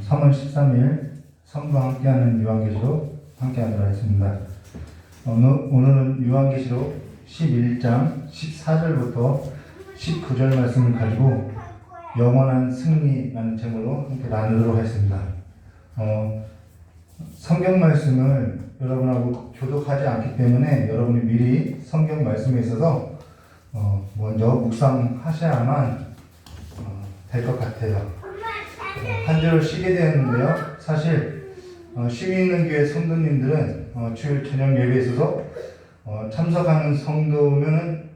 3월 13일 성도와 함께하는 요한계시록 함께하도록 하겠습니다. 오늘은 요한계시록 11장 14절부터 19절 말씀을 가지고 영원한 승리라는 제목으로 함께 나누도록 하겠습니다. 성경 말씀을 여러분하고 교독하지 않기 때문에 여러분이 미리 성경 말씀에 있어서 먼저 묵상하셔야만 될 것 같아요. 한 주를 쉬게 되었는데요. 사실 쉼이 있는 교회 성도님들은 주일 저녁 예배에 있어서 참석하는 성도면은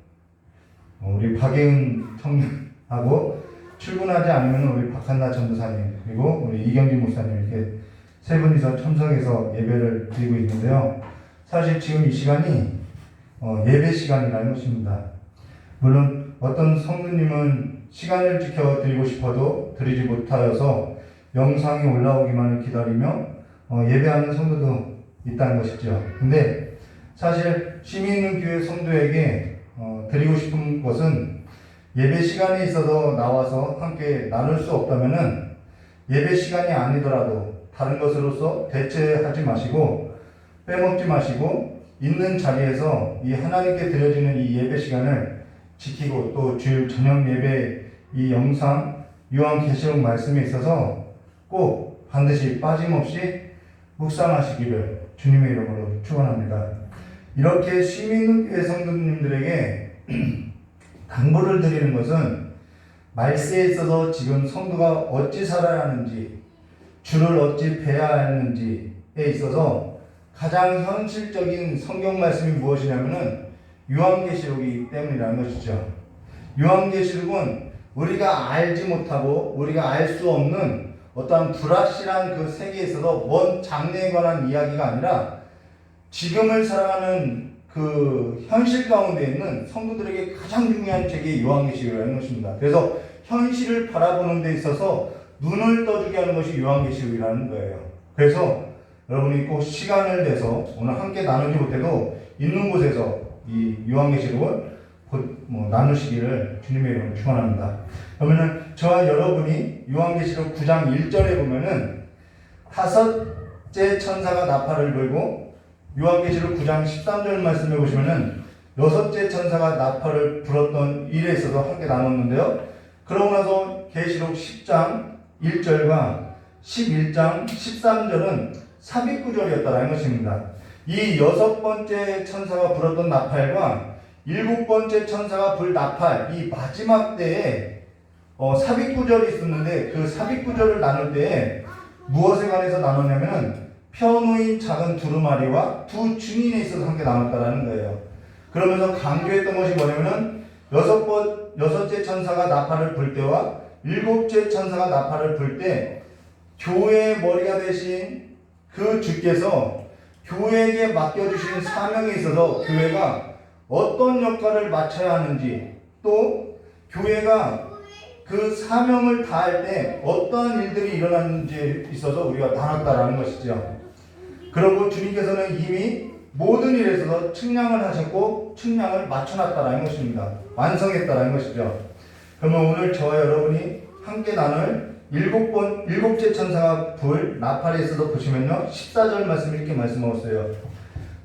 우리 박예은 청년하고 출근하지 않으면 우리 박한나 전도사님 그리고 우리 이경진 목사님 이렇게 세 분이서 참석해서 예배를 드리고 있는데요. 사실 지금 이 시간이 예배 시간이라는 것입니다. 물론 어떤 성도님은 시간을 지켜 드리고 싶어도 드리지 못하여서 영상이 올라오기만을 기다리며 예배하는 성도도 있다는 것이죠. 근데 사실 쉼이 있는 교회 성도에게 드리고 싶은 것은 예배 시간에 있어서 나와서 함께 나눌 수 없다면은 예배 시간이 아니더라도 다른 것으로서 대체하지 마시고 빼먹지 마시고 있는 자리에서 이 하나님께 드려지는 이 예배 시간을 지키고 또 주일 저녁 예배 이 영상 요한계시록 말씀에 있어서 꼭 반드시 빠짐없이 묵상하시기를 주님의 이름으로 축원합니다. 이렇게 쉼 있는 교회 성도님들에게 당부를 드리는 것은 말세에 있어서 지금 성도가 어찌 살아야 하는지 주를 어찌 뵈야 하는지에 있어서 가장 현실적인 성경 말씀이 무엇이냐면은 요한계시록이기 때문이라는 것이죠. 요한계시록은 우리가 알지 못하고 우리가 알 수 없는 어떠한 불확실한 그 세계에 있어서 먼 장래에 관한 이야기가 아니라 지금을 살아가는 그 현실 가운데 있는 성도들에게 가장 중요한 책이 요한계시록이라는 것입니다. 그래서 현실을 바라보는 데 있어서 눈을 떠주게 하는 것이 요한계시록이라는 거예요. 그래서 여러분이 꼭 시간을 내서 오늘 함께 나누지 못해도 있는 곳에서 이 요한계시록을 나누시기를 주님의 이름으로 축원합니다. 그러면은 저와 여러분이 요한계시록 9장 1절에 보면은 다섯째 천사가 나팔을 불고 요한계시록 9장 13절 말씀해 보시면은 여섯째 천사가 나팔을 불었던 일에 있어서 함께 나눴는데요. 그러고 나서 계시록 10장 1절과 11장 13절은 삽입구절이었다는 것입니다. 이 여섯 번째 천사가 불었던 나팔과 일곱 번째 천사가 불 나팔 이 마지막 때에 삽입구절이 있었는데 그 삽입구절을 나눌 때에 무엇에 관해서 나눴냐면 펴놓인 작은 두루마리와 두 증인에 있어서 함께 나눴다라는 거예요. 그러면서 강조했던 것이 뭐냐면은 여섯째 천사가 나팔을 불 때와 일곱째 천사가 나팔을 불 때 교회의 머리가 되신 그 주께서 교회에게 맡겨주신 사명에 있어서 교회가 어떤 역할을 맡아야 하는지 또 교회가 그 사명을 다할 때 어떠한 일들이 일어나는지에 있어서 우리가 나눴다라는 것이죠. 그리고 주님께서는 이미 모든 일에 있어서 측량을 하셨고 측량을 맞춰놨다라는 것입니다. 완성했다라는 것이죠. 그러면 오늘 저와 여러분이 함께 나눌 일곱째 천사가 불 나팔에 있어서 보시면요 14절 말씀 이렇게 말씀하셨어요.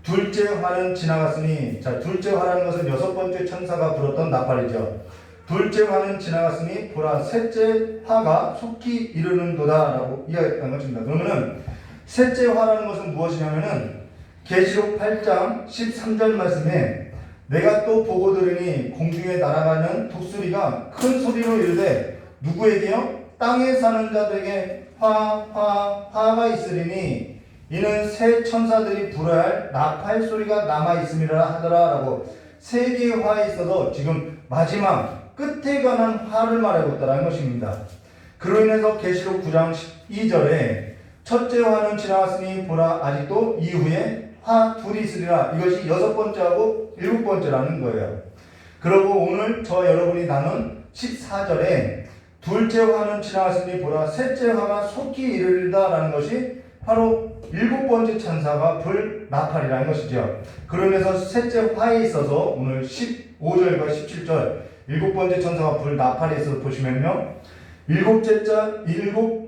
둘째 화는 지나갔으니 둘째 화라는 것은 여섯 번째 천사가 불었던 나팔이죠. 둘째 화는 지나갔으니 보라 셋째 화가 속히 이르는도다 라고 이야기했던 것입니다. 그러면은 셋째 화라는 것은 무엇이냐면은 계시록 8장 13절 말씀에 내가 또 보고 들으니 공중에 날아가는 독수리가 큰 소리로 이르되 누구에게요? 땅에 사는 자들에게 화가 있으리니 이는 새 천사들이 불어야 할 나팔 소리가 남아있음이라 하더라 라고 세 개의 화에 있어서 지금 마지막 끝에 관한 화를 말하고 있다는 것입니다. 그로 인해서 계시록 9장 12절에 첫째 화는 지나갔으니 보라 아직도 이후에 화 둘이 있으리라 이것이 여섯 번째하고 일곱 번째라는 거예요. 그리고 오늘 저와 여러분이 나눈 14절에 둘째 화는 지나갔으니 보라 셋째 화가 속히 이르리다라는 것이 바로 일곱 번째 천사가 불 나팔이라는 것이죠. 그러면서 셋째 화에 있어서 오늘 15절과 17절 일곱 번째 천사가 불 나팔에 있어서 보시면요 일곱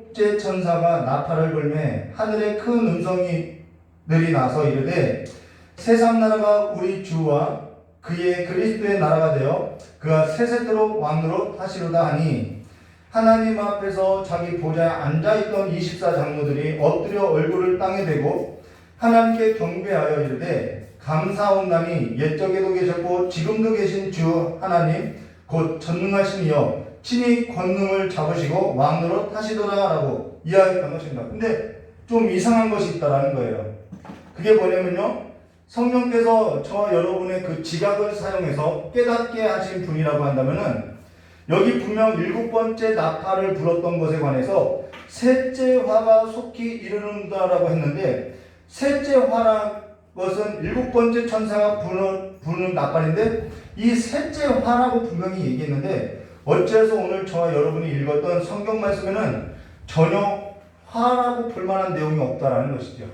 일곱째 천사가 나팔을 불매 하늘에 큰 음성이들이 나서 이르되 세상 나라가 우리 주와 그의 그리스도의 나라가 되어 그가 세세토록 왕으로 하시로다 하니 하나님 앞에서 자기 보좌에 앉아있던 24장로들이 엎드려 얼굴을 땅에 대고 하나님께 경배하여 이르되 감사옵나니 옛적에도 계셨고 지금도 계신 주 하나님 곧 전능하신 이여 친히 권능을 잡으시고 왕으로 타시도다 라고 이야기했던 것입니다. 근데 좀 이상한 것이 있다라는 거예요. 그게 뭐냐면요, 성령께서 저와 여러분의 그 지각을 사용해서 깨닫게 하신 분이라고 한다면은 여기 분명 7번째 나팔을 불었던 것에 관해서 셋째 화가 속히 이르는다라고 했는데, 셋째 화란 것은 7번째 천사가 부는 나팔인데 이 셋째 화라고 분명히 얘기했는데 어째서 오늘 저와 여러분이 읽었던 성경 말씀에는 전혀 화라고 볼 만한 내용이 없다라는 것이죠.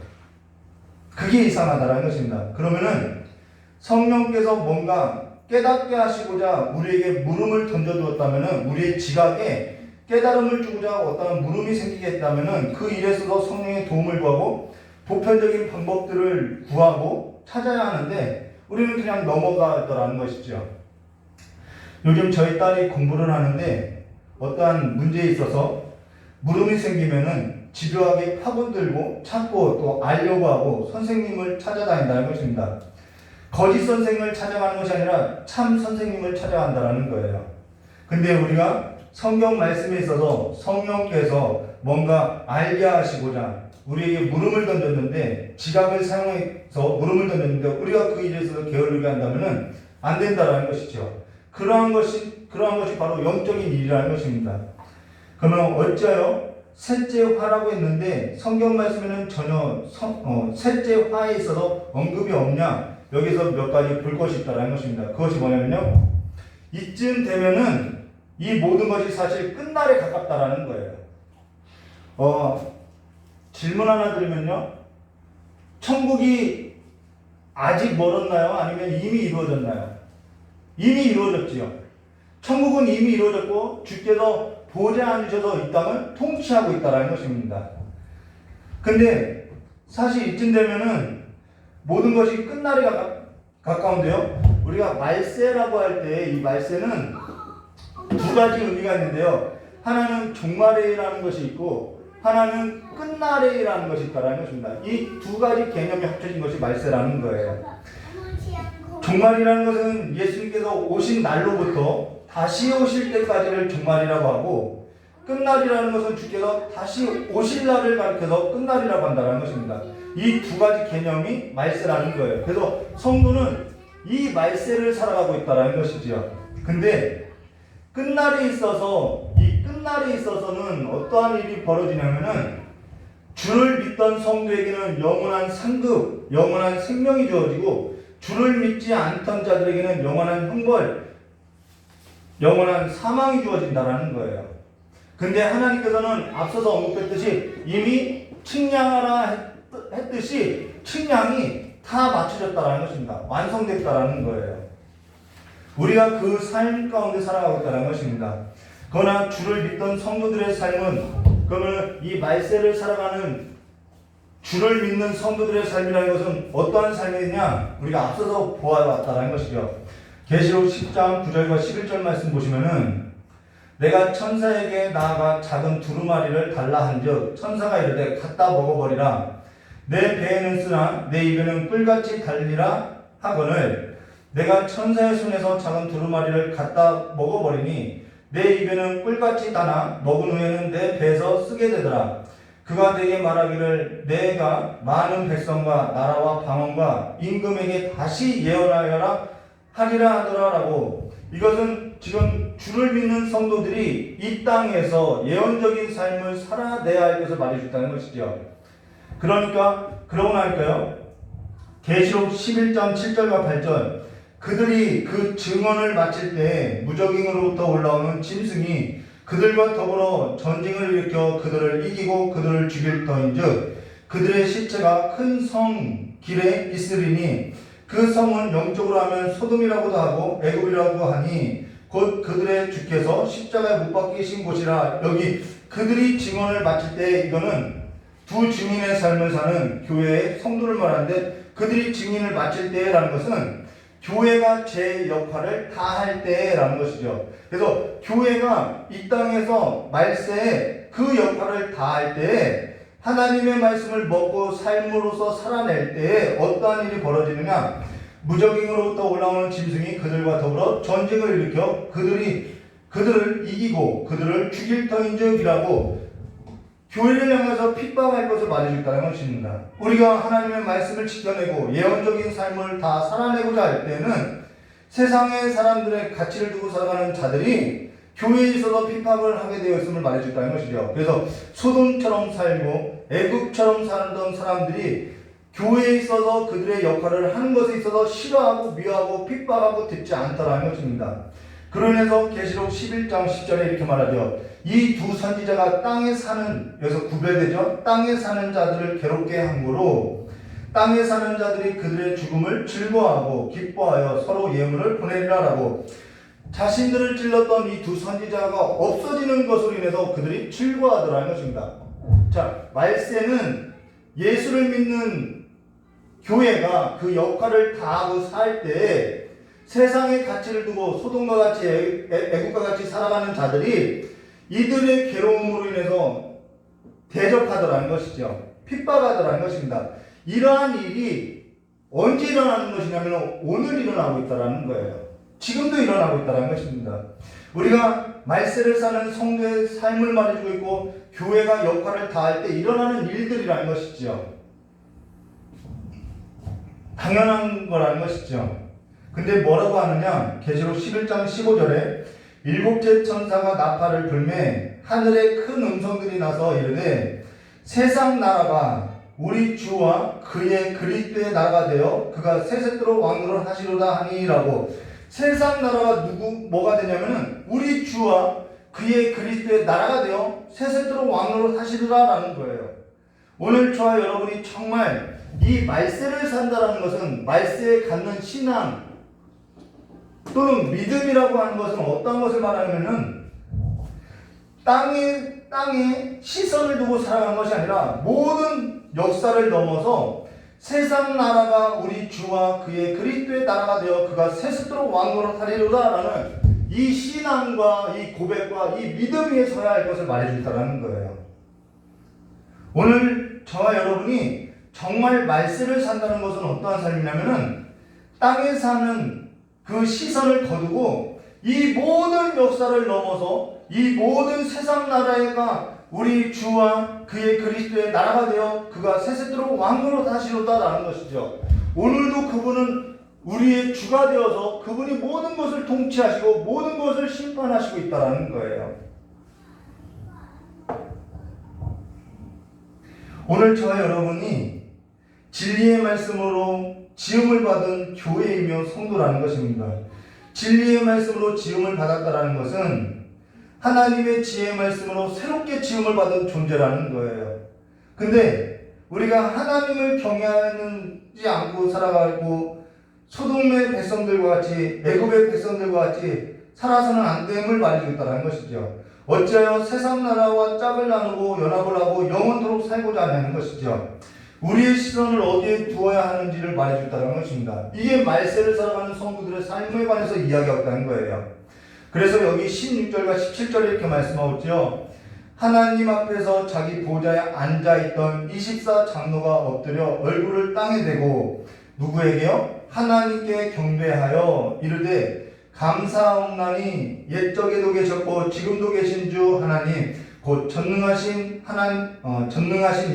그게 이상하다라는 것입니다. 그러면은 성령께서 뭔가 깨닫게 하시고자 우리에게 물음을 던져두었다면은, 우리의 지각에 깨달음을 주고자 어떤 물음이 생기겠다면은 그 일에 있어서 성령의 도움을 구하고 보편적인 방법들을 구하고 찾아야 하는데 우리는 그냥 넘어가더라는 것이죠. 요즘 저희 딸이 공부를 하는데 어떠한 문제에 있어서 물음이 생기면은 집요하게 파고들고 찾고 또 알려고 하고 선생님을 찾아다닌다는 것입니다. 거짓 선생을 찾아가는 것이 아니라 참 선생님을 찾아간다는 거예요. 근데 우리가 성경 말씀에 있어서 성령께서 뭔가 알게 하시고자 우리에게 물음을 던졌는데, 지각을 사용해서 물음을 던졌는데 우리가 그 일에 있어서 게을르게 한다면은 안 된다라는 것이죠. 그러한 것이 바로 영적인 일이라는 것입니다. 그러면 어찌하여 셋째 화라고 했는데 성경 말씀에는 전혀 셋째 화에 있어서 언급이 없냐? 여기서 몇 가지 볼 것이 있다는 것입니다. 그것이 뭐냐면요, 이쯤 되면은 이 모든 것이 사실 끝날에 가깝다라는 거예요. 질문 하나 드리면요, 천국이 아직 멀었나요? 아니면 이미 이루어졌나요? 이미 이루어졌지요. 천국은 이미 이루어졌고 주께서 보좌에 앉으셔서 이 땅을 통치하고 있다는 것입니다. 근데 사실 이쯤 되면은 모든 것이 끝날이 가까운데요, 우리가 말세라고 할 때 이 말세는 두 가지 의미가 있는데요, 하나는 종말이라는 것이 있고 하나는 끝날이라는 것이 있다는 것입니다. 이 두 가지 개념이 합쳐진 것이 말세라는 거예요. 종말이라는 것은 예수님께서 오신 날로부터 다시 오실 때까지를 종말이라고 하고, 끝날이라는 것은 주께서 다시 오실 날을 가리켜서 끝날이라고 한다는 것입니다. 이 두 가지 개념이 말세라는 거예요. 그래서 성도는 이 말세를 살아가고 있다는 것이지요. 근데 끝날에 있어서는 어떠한 일이 벌어지냐면은 주를 믿던 성도에게는 영원한 상급, 영원한 생명이 주어지고 주를 믿지 않던 자들에게는 영원한 형벌, 영원한 사망이 주어진다는 거예요. 근데 하나님께서는 앞서서 언급했듯이 이미 측량하라 했듯이 측량이 다 맞춰졌다는 것입니다. 완성됐다는 거예요. 우리가 그 삶 가운데 살아가고 있다는 것입니다. 그러나 주를 믿던 성도들의 삶은, 그러면 이 말세를 살아가는 주를 믿는 성도들의 삶이라는 것은 어떠한 삶이냐, 우리가 앞서서 보아왔다는 것이죠. 계시록 10장 9절과 11절 말씀 보시면은 내가 천사에게 나아가 작은 두루마리를 달라 한즉 천사가 이르되 갖다 먹어버리라. 내 배에는 쓰나 내 입에는 꿀같이 달리라 하거늘 내가 천사의 손에서 작은 두루마리를 갖다 먹어버리니 내 입에는 꿀같이 다나 먹은 후에는 내 배에서 쓰게 되더라. 그가 내게 말하기를 내가 많은 백성과 나라와 방언과 임금에게 다시 예언하여라 하리라 하더라라고. 이것은 지금 주를 믿는 성도들이 이 땅에서 예언적인 삶을 살아내야 할 것을 말해줬다는 것이죠. 그러니까 그러고 나니까요, 계시록 11장 7절과 8절, 그들이 그 증언을 마칠 때 무적잉으로부터 올라오는 짐승이 그들과 더불어 전쟁을 일으켜 그들을 이기고 그들을 죽일 터인즉 그들의 시체가 큰 성 길에 있으리니 그 성은 영적으로 하면 소돔이라고도 하고 애굽이라고 하니 곧 그들의 주께서 십자가에 못 박히신 곳이라. 여기 그들이 증언을 마칠 때 이거는 두 증인의 삶을 사는 교회의 성도를 말하는데 그들이 증인을 마칠 때라는 것은 교회가 제 역할을 다 할 때라는 것이죠. 그래서 교회가 이 땅에서 말세에 그 역할을 다 할 때에 하나님의 말씀을 먹고 삶으로서 살아낼 때에 어떠한 일이 벌어지느냐, 무적행으로부터 올라오는 짐승이 그들과 더불어 전쟁을 일으켜 그들을 이기고 그들을 죽일 터인즉이라고 교회를 향해서 핍박할 것을 말해주고 있다는 것입니다. 우리가 하나님의 말씀을 지켜내고 예언적인 삶을 다 살아내고자 할 때는 세상의 사람들의 가치를 두고 살아가는 자들이 교회에 있어서 핍박을 하게 되어 있음을 말해주고 있다는 것이죠. 그래서 소돔처럼 살고 애굽처럼 살던 사람들이 교회에 있어서 그들의 역할을 하는 것에 있어서 싫어하고 미워하고 핍박하고 듣지 않더라는 것입니다. 그로 인해서 계시록 11장 10절에 이렇게 말하죠. 이 두 선지자가 땅에 사는, 여기서 구별되죠. 땅에 사는 자들을 괴롭게 함으로 땅에 사는 자들이 그들의 죽음을 즐거워하고 기뻐하여 서로 예물을 보내리라라고 자신들을 찔렀던 이 두 선지자가 없어지는 것으로 인해서 그들이 즐거워하더라는 것입니다. 자, 말세는 예수를 믿는 교회가 그 역할을 다하고 살 때에 세상의 가치를 두고 소돔과 같이 애국과 같이 살아가는 자들이 이들의 괴로움으로 인해서 대적하더라는 것이죠. 핍박하더라는 것입니다. 이러한 일이 언제 일어나는 것이냐면 오늘 일어나고 있다는 거예요. 지금도 일어나고 있다는 것입니다. 우리가 말세를 사는 성도의 삶을 말해주고 있고 교회가 역할을 다할 때 일어나는 일들이라는 것이죠. 당연한 거라는 것이죠. 근데 뭐라고 하느냐? 계시록 11장 15절에 일곱째 천사가 나팔을 불매 하늘에 큰 음성들이 나서 이르되 세상 나라가 우리 주와 그의 그리스도의 나라가 되어 그가 세세토록 왕노를 하시로다 하니라고. 세상 나라가 뭐가 되냐면은 우리 주와 그의 그리스도의 나라가 되어 세세토록 왕노를 하시리라라는 거예요. 오늘 저와 여러분이 정말 이 말세를 산다라는 것은 말세에 갖는 신앙 또는 믿음이라고 하는 것은 어떤 것을 말하냐면은 땅에 시선을 두고 살아가는 것이 아니라 모든 역사를 넘어서 세상 나라가 우리 주와 그의 그리스도의 나라가 되어 그가 세세토록 왕노를 하리로다라는 이 신앙과 이 고백과 이 믿음 위에 서야 할 것을 말해준다는 거예요. 오늘 저와 여러분이 정말 말세를 산다는 것은 어떠한 삶이냐면은 땅에 사는 그 시선을 거두고 이 모든 역사를 넘어서 이 모든 세상 나라가 우리 주와 그의 그리스도의 나라가 되어 그가 세세토록 왕노로 하시로다라는 것이죠. 오늘도 그분은 우리의 주가 되어서 그분이 모든 것을 통치하시고 모든 것을 심판하시고 있다는 거예요. 오늘 저와 여러분이 진리의 말씀으로 지음을 받은 교회이며 성도라는 것입니다. 진리의 말씀으로 지음을 받았다라는 것은 하나님의 지혜의 말씀으로 새롭게 지음을 받은 존재라는 거예요. 근데 우리가 하나님을 경외하지 않고 살아가고 소돔의 백성들과 같이 애굽의 백성들과 같이 살아서는 안 됨을 말해주고 있다는 것이죠. 어찌하여 세상 나라와 짝을 나누고 연합을 하고 영원토록 살고자 하는 것이죠. 우리의 시선을 어디에 두어야 하는지를 말해줬다는 것입니다. 이게 말세를 살아가는 성도들의 삶에 관해서 이야기하고 있다는 거예요. 그래서 여기 16절과 17절에 이렇게 말씀하고 있죠. 하나님 앞에서 자기 보좌에 앉아있던 24 장로가 엎드려 얼굴을 땅에 대고 누구에게요? 하나님께 경배하여 이르되 감사옵나니 옛적에도 계셨고 지금도 계신 주 하나님 곧 전능하신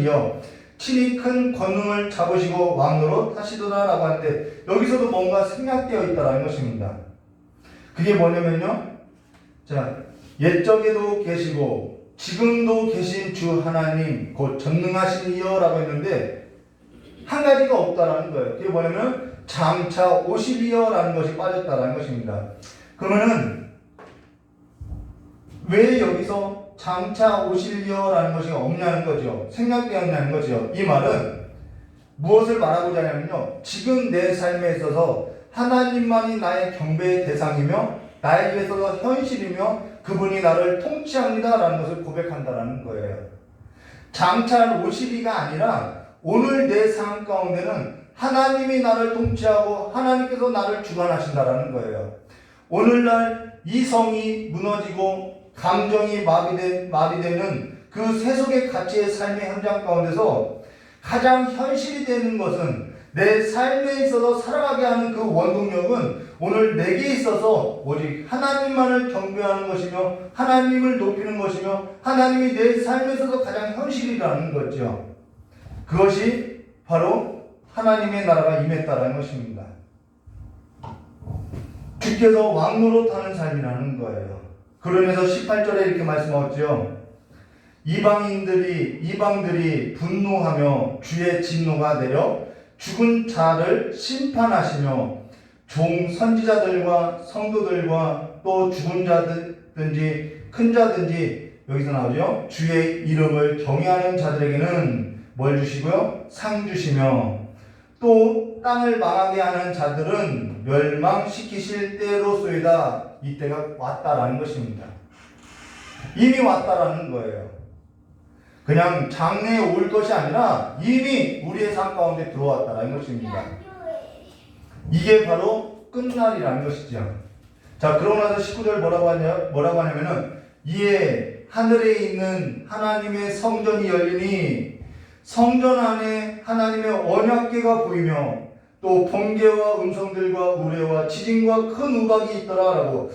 이여 친히 큰 권능을 잡으시고 왕노로 하시더라라고 하는데 여기서도 뭔가 생략되어 있다라는 것입니다. 그게 뭐냐면요. 자, 옛적에도 계시고 지금도 계신 주 하나님 곧 전능하신 이여라고 했는데 한 가지가 없다라는 거예요. 그게 뭐냐면 장차 오시리여라는 것이 빠졌다라는 것입니다. 그러면은 왜 여기서 장차 오시리여라는 것이 없냐는 거죠. 생략되었냐는 거죠. 이 말은 무엇을 말하고자 하냐면요. 지금 내 삶에 있어서 하나님만이 나의 경배의 대상이며 나에게 있어서 현실이며 그분이 나를 통치합니다라는 것을 고백한다라는 거예요. 장차 52가 아니라 오늘 내 삶 가운데는 하나님이 나를 통치하고 하나님께서 나를 주관하신다라는 거예요. 오늘날 이성이 무너지고 감정이 마비되는 그 세속의 가치의 삶의 현장 가운데서 가장 현실이 되는 것은 내 삶에 있어서 살아가게 하는 그 원동력은 오늘 내게 있어서 오직 하나님만을 경배하는 것이며 하나님을 높이는 것이며 하나님이 내 삶에 있어서 가장 현실이라는 거죠. 그것이 바로 하나님의 나라가 임했다라는 것입니다. 주께서 왕노릇하는 삶이라는 거예요. 그러면서 18절에 이렇게 말씀하셨죠. 이방들이 분노하며 주의 진노가 내려 죽은 자를 심판하시며 종 선지자들과 성도들과 또 죽은 자든지 큰 자든지 여기서 나오죠. 주의 이름을 경외하는 자들에게는 뭘 주시고요? 상 주시며 또 땅을 망하게 하는 자들은 멸망시키실 때로소이다. 이때가 왔다라는 것입니다. 이미 왔다라는 거예요. 그냥 장래에 올 것이 아니라 이미 우리의 삶 가운데 들어왔다라는 것입니다. 이게 바로 끝날이라는 것이죠. 자, 그러고 나서 19절 뭐라고 하냐면은 이에 하늘에 있는 하나님의 성전이 열리니 성전 안에 하나님의 언약궤가 보이며 또 번개와 음성들과 우레와 지진과 큰 우박이 있더라라고.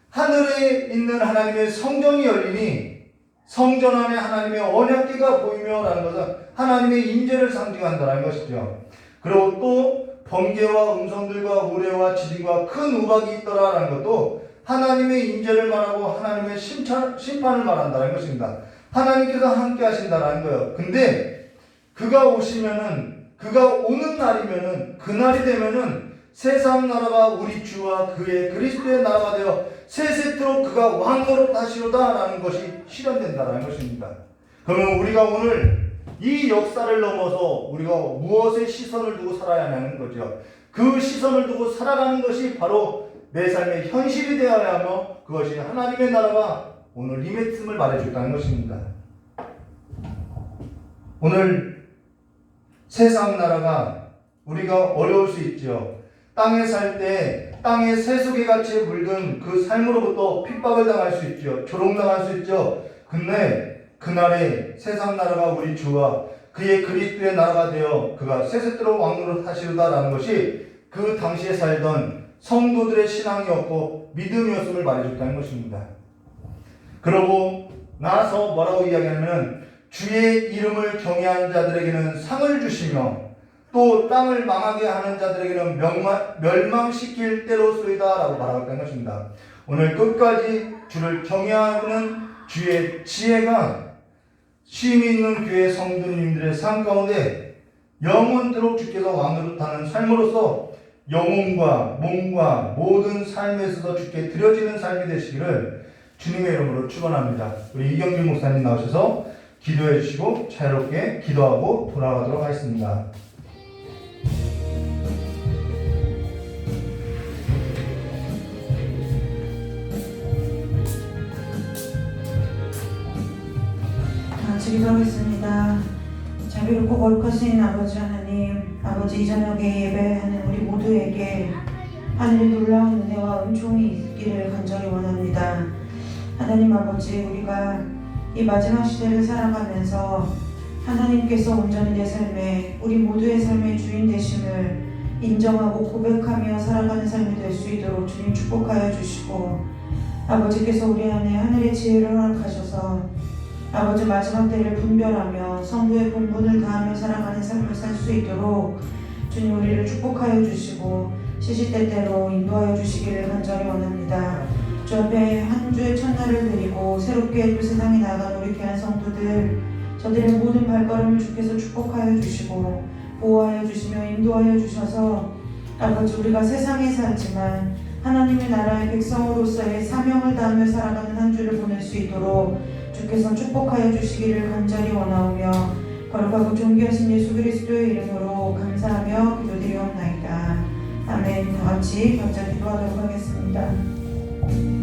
하늘에 있는 하나님의 성전이 열리니 성전 안에 하나님의 언약궤가 보이며 라는 것은 하나님의 임재를 상징한다는 것이죠. 그리고 또 번개와 음성들과 우레와 지진과 큰 우박이 있더라라는 것도 하나님의 임재를 말하고 하나님의 심판을 말한다는 것입니다. 하나님께서 함께 하신다는 거예요. 근데 그가 오시면은, 그가 오는 날이면은, 그날이 되면은 세상 나라가 우리 주와 그의 그리스도의 나라가 되어 세세토록 그가 왕노릇 하시로다라는 것이 실현된다는 것입니다. 그러면 우리가 오늘 이 역사를 넘어서 우리가 무엇에 시선을 두고 살아야 하는 거죠. 그 시선을 두고 살아가는 것이 바로 내 삶의 현실이 되어야 하며 그것이 하나님의 나라가 오늘 임했음을 말해줬다는 것입니다. 오늘 세상 나라가 우리가 어려울 수 있죠. 땅에 살 때 땅의 세속의 가치에 물든 그 삶으로부터 핍박을 당할 수 있죠. 조롱당할 수 있죠. 근데 그날에 세상 나라가 우리 주와 그의 그리스도의 나라가 되어 그가 세세토록 왕노릇 하시리다라는 것이 그 당시에 살던 성도들의 신앙이었고 믿음이었음을 말해줬다는 것입니다. 그러고 나서 뭐라고 이야기하냐면 주의 이름을 경외하는 자들에게는 상을 주시며 또 땅을 망하게 하는 자들에게는 멸망시킬 때로소이다 라고 말하고 있다는 것입니다. 오늘 끝까지 주를 경외하는 주의 지혜가 쉼 있는 교회 성도님들의 삶 가운데 영원토록 주께서 왕노릇하는 삶으로서 영혼과 몸과 모든 삶에 있어서 주께 드려지는 삶이 되시기를 주님의 이름으로 축원합니다. 우리 이경길 목사님 나오셔서 기도해 주시고 자유롭게 기도하고 돌아가도록 하겠습니다. 기도하겠습니다. 자비롭고 거룩하신 아버지 하나님, 아버지 이 저녁에 예배하는 우리 모두에게 하늘의 놀라운 은혜와 은총이 있기를 간절히 원합니다. 하나님 아버지, 우리가 이 마지막 시대를 살아가면서 하나님께서 온전히 내 삶에 우리 모두의 삶의 주인 되심을 인정하고 고백하며 살아가는 삶이 될 수 있도록 주님 축복하여 주시고, 아버지께서 우리 안에 하늘의 지혜를 허락하셔서 아버지 마지막 때를 분별하며 성도의 본분을 다하며 살아가는 삶을 살 수 있도록 주님 우리를 축복하여 주시고 시시때때로 인도하여 주시기를 간절히 원합니다. 주 앞에 한 주의 첫날을 드리고 새롭게 또 세상에 나아간 우리 귀한 성도들, 저들의 모든 발걸음을 주께서 축복하여 주시고 보호하여 주시며 인도하여 주셔서 아버지 우리가 세상에 살지만 하나님의 나라의 백성으로서의 사명을 다하며 살아가는 한 주를 보낼 수 있도록 주께서 축복하여 주시기를 간절히 원하오며 거룩하고 존귀하신 예수 그리스도의 이름으로 감사하며 기도드리옵나이다. 아멘. 다 같이 각자 기도하도록 하겠습니다. 어,